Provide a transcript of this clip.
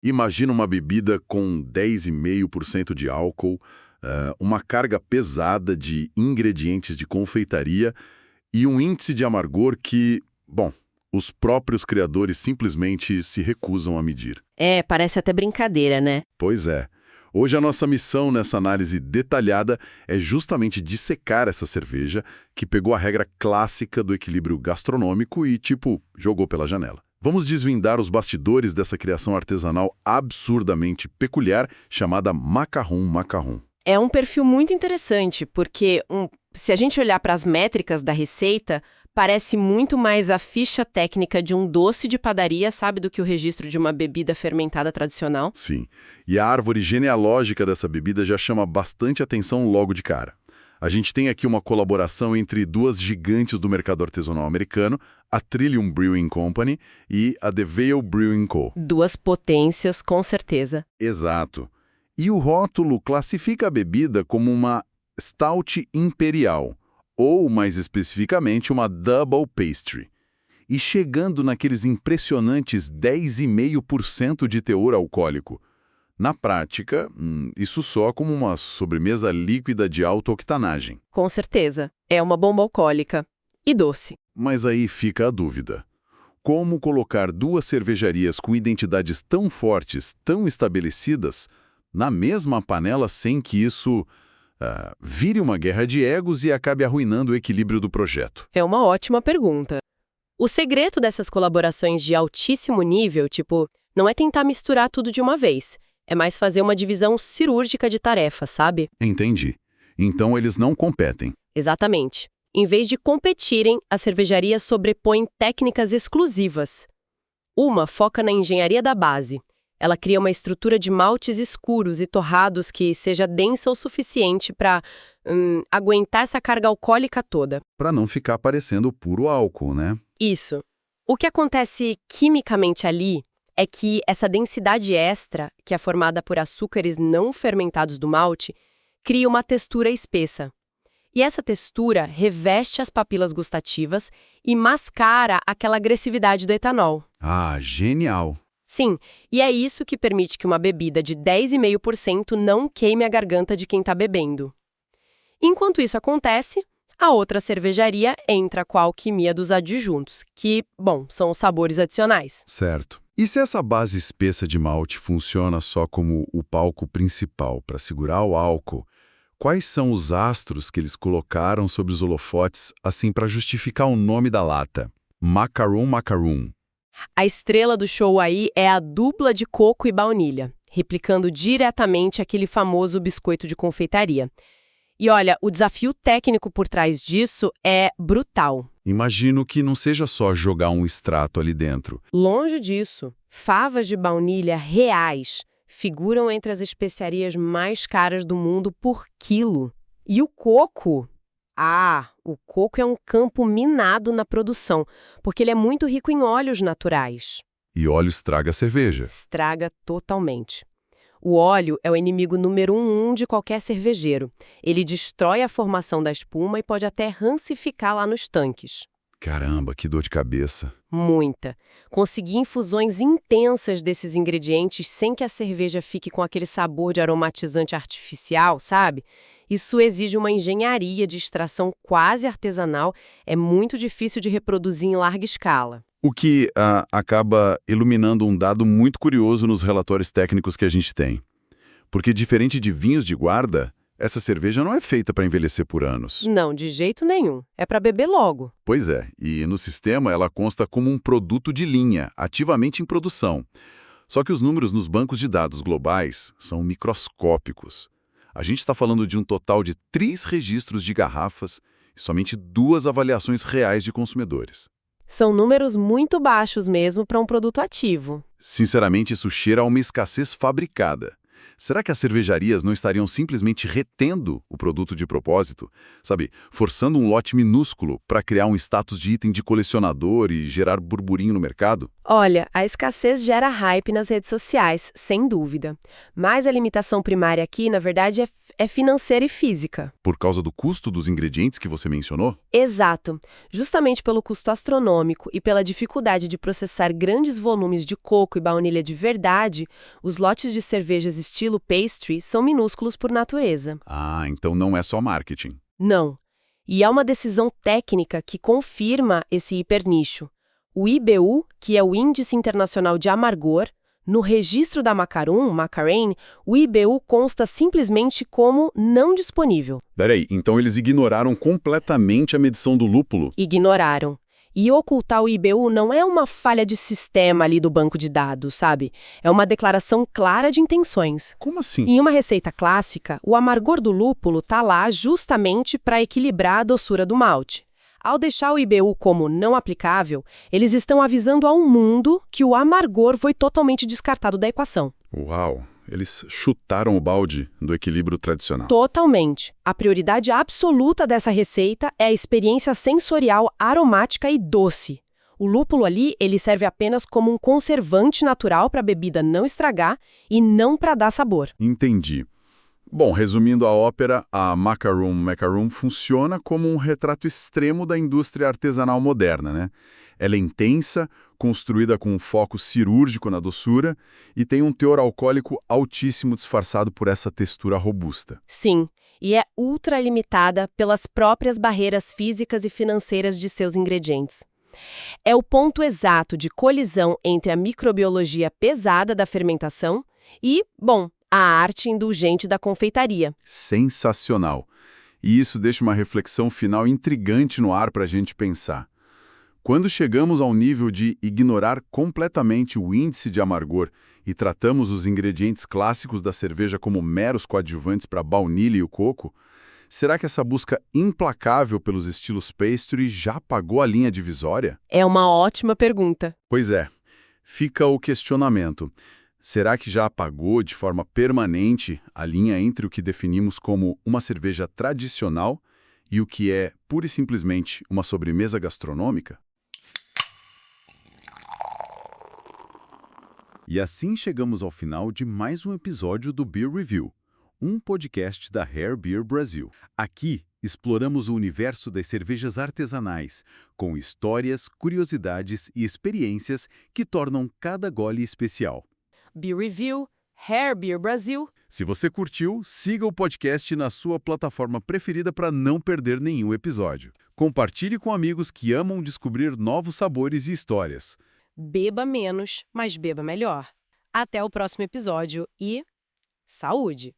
Imagina uma bebida com 10,5% de álcool, uma carga pesada de ingredientes de confeitaria e um índice de amargor que, bom, os próprios criadores simplesmente se recusam a medir. É, parece até brincadeira, né? Pois é. Hoje a nossa missão nessa análise detalhada é justamente dissecar essa cerveja que pegou a regra clássica do equilíbrio gastronômico e, jogou pela janela. Vamos desvendar os bastidores dessa criação artesanal absurdamente peculiar chamada Macaron Macaron. É um perfil muito interessante, porque se a gente olhar para as métricas da receita, parece muito mais a ficha técnica de um doce de padaria, sabe, do que o registro de uma bebida fermentada tradicional. Sim, e a árvore genealógica dessa bebida já chama bastante atenção logo de cara. A gente tem aqui uma colaboração entre duas gigantes do mercado artesanal americano, a Trillium Brewing Company e a The Vale Brewing Co. Duas potências, com certeza. Exato. E o rótulo classifica a bebida como uma Stout Imperial, ou, mais especificamente, uma Double Pastry. E chegando naqueles impressionantes 10,5% de teor alcoólico. Na prática, isso soa como uma sobremesa líquida de alta octanagem. Com certeza. É uma bomba alcoólica. E doce. Mas aí fica a dúvida. Como colocar duas cervejarias com identidades tão fortes, tão estabelecidas, na mesma panela sem que isso vire uma guerra de egos e acabe arruinando o equilíbrio do projeto? É uma ótima pergunta. O segredo dessas colaborações de altíssimo nível, não é tentar misturar tudo de uma vez. É mais fazer uma divisão cirúrgica de tarefas, sabe? Entendi. Então eles não competem. Exatamente. Em vez de competirem, as cervejarias sobrepõem técnicas exclusivas. Uma foca na engenharia da base. Ela cria uma estrutura de maltes escuros e torrados que seja densa o suficiente para aguentar essa carga alcoólica toda. Para não ficar parecendo puro álcool, né? Isso. O que acontece quimicamente ali é que essa densidade extra, que é formada por açúcares não fermentados do malte, cria uma textura espessa. E essa textura reveste as papilas gustativas e mascara aquela agressividade do etanol. Ah, genial! Sim, e é isso que permite que uma bebida de 10,5% não queime a garganta de quem está bebendo. Enquanto isso acontece, a outra cervejaria entra com a alquimia dos adjuntos, que, são os sabores adicionais. Certo. E se essa base espessa de malte funciona só como o palco principal para segurar o álcool, quais são os astros que eles colocaram sobre os holofotes, assim, para justificar o nome da lata? Macaron Macaron. A estrela do show aí é a dupla de coco e baunilha, replicando diretamente aquele famoso biscoito de confeitaria. E olha, o desafio técnico por trás disso é brutal. Imagino que não seja só jogar um extrato ali dentro. Longe disso, favas de baunilha reais figuram entre as especiarias mais caras do mundo por quilo. E o coco? O coco é um campo minado na produção, porque ele é muito rico em óleos naturais. E óleo estraga a cerveja. Estraga totalmente. O óleo é o inimigo número 1 de qualquer cervejeiro. Ele destrói a formação da espuma e pode até rancificar lá nos tanques. Caramba, que dor de cabeça. Muita. Conseguir infusões intensas desses ingredientes sem que a cerveja fique com aquele sabor de aromatizante artificial, sabe? Isso exige uma engenharia de extração quase artesanal, é muito difícil de reproduzir em larga escala. O que acaba iluminando um dado muito curioso nos relatórios técnicos que a gente tem. Porque, diferente de vinhos de guarda, essa cerveja não é feita para envelhecer por anos. Não, de jeito nenhum. É para beber logo. Pois é, e no sistema ela consta como um produto de linha, ativamente em produção. Só que os números nos bancos de dados globais são microscópicos. A gente está falando de um total de 3 registros de garrafas e somente 2 avaliações reais de consumidores. São números muito baixos mesmo para um produto ativo. Sinceramente, isso cheira a uma escassez fabricada. Será que as cervejarias não estariam simplesmente retendo o produto de propósito? Sabe, forçando um lote minúsculo para criar um status de item de colecionador e gerar burburinho no mercado? Olha, a escassez gera hype nas redes sociais, sem dúvida. Mas a limitação primária aqui, na verdade, é financeira e física. Por causa do custo dos ingredientes que você mencionou? Exato. Justamente pelo custo astronômico e pela dificuldade de processar grandes volumes de coco e baunilha de verdade, os lotes de cervejas estilo pastry são minúsculos por natureza. Ah, então não é só marketing. Não. E há uma decisão técnica que confirma esse hipernicho. O IBU, que é o Índice Internacional de Amargor, no registro da Macaron, o IBU consta simplesmente como não disponível. Peraí, então eles ignoraram completamente a medição do lúpulo? Ignoraram. E ocultar o IBU não é uma falha de sistema ali do banco de dados, sabe? É uma declaração clara de intenções. Como assim? Em uma receita clássica, o amargor do lúpulo está lá justamente para equilibrar a doçura do malte. Ao deixar o IBU como não aplicável, eles estão avisando ao mundo que o amargor foi totalmente descartado da equação. Uau, eles chutaram o balde do equilíbrio tradicional. Totalmente. A prioridade absoluta dessa receita é a experiência sensorial aromática e doce. O lúpulo ali, ele serve apenas como um conservante natural para a bebida não estragar e não para dar sabor. Entendi. Bom, resumindo a ópera, a Macaron funciona como um retrato extremo da indústria artesanal moderna, né? Ela é intensa, construída com um foco cirúrgico na doçura e tem um teor alcoólico altíssimo disfarçado por essa textura robusta. Sim, e é ultralimitada pelas próprias barreiras físicas e financeiras de seus ingredientes. É o ponto exato de colisão entre a microbiologia pesada da fermentação e, bom, a arte indulgente da confeitaria. Sensacional. E isso deixa uma reflexão final intrigante no ar para a gente pensar. Quando chegamos ao nível de ignorar completamente o índice de amargor e tratamos os ingredientes clássicos da cerveja como meros coadjuvantes para a baunilha e o coco, será que essa busca implacável pelos estilos pastry já pagou a linha divisória? É uma ótima pergunta. Pois é. Fica o questionamento. Será que já apagou de forma permanente a linha entre o que definimos como uma cerveja tradicional e o que é, pura e simplesmente, uma sobremesa gastronômica? E assim chegamos ao final de mais um episódio do Beer Review, um podcast da Rare Beer Brasil. Aqui, exploramos o universo das cervejas artesanais, com histórias, curiosidades e experiências que tornam cada gole especial. Beer Review, Rare Beer Brasil. Se você curtiu, siga o podcast na sua plataforma preferida para não perder nenhum episódio. Compartilhe com amigos que amam descobrir novos sabores e histórias. Beba menos, mas beba melhor. Até o próximo episódio e saúde!